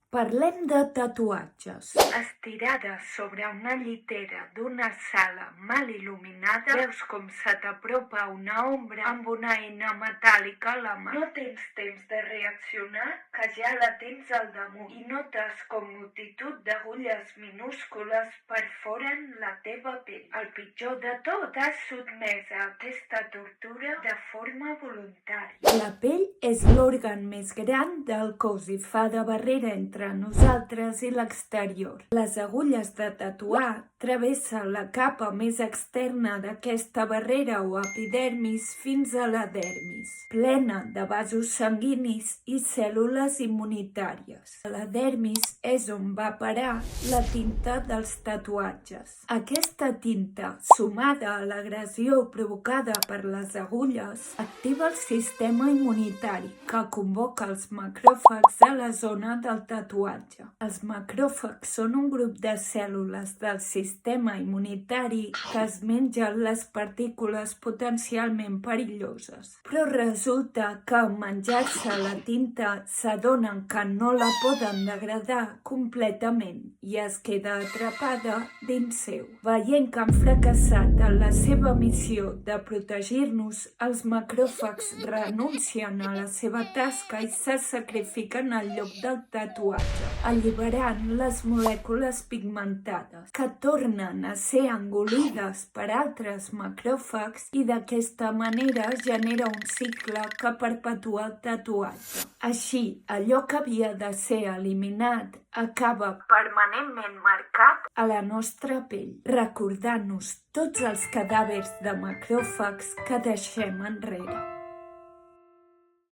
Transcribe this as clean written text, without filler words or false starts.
Parlem de tatuatges. Estirada sobre una llitera d'una sala mal il·luminada, veus com se t'apropa una ombra amb una eina metàl·lica a la mà. No tens temps de reaccionar, que ja la tens al damunt, i notes com multitud d'agulles minúscules perforen la teva pell. El pitjor de tot, t'has sotmès a aquesta tortura de forma voluntària. La pell és l'òrgan més gran del cos i fa de barrera entre nosaltres i l'exterior. Les agulles de tatuar travessen la capa més externa d'aquesta barrera o epidermis fins a la dermis, plena de vasos sanguinis i cèl·lules immunitàries. La dermis és on va parar la tinta dels tatuatges. Aquesta tinta, sumada a l'agressió provocada per les agulles, activa el sistema immunitari, que convoca els macròfags a la zona del tatuatge. Els macròfags són un grup de cèl·lules del sistema immunitari que es mengen les partícules potencialment perilloses. Però resulta que en menjar-se la tinta s'adonen que no la poden degradar completament i es queda atrapada dins seu. Veient que han fracassat en la seva missió de protegir-nos, els macròfags renuncien a la seva tasca i se sacrifiquen al lloc del tatuatge, alliberant les molècules pigmentades, que tornen a ser engolides per altres macròfags i d'aquesta manera genera un cicle que perpetua el tatuatge. Així, allò que havia de ser eliminat acaba permanentment marcat a la nostra pell, recordant-nos tots els cadàvers de macròfags que deixem enrere.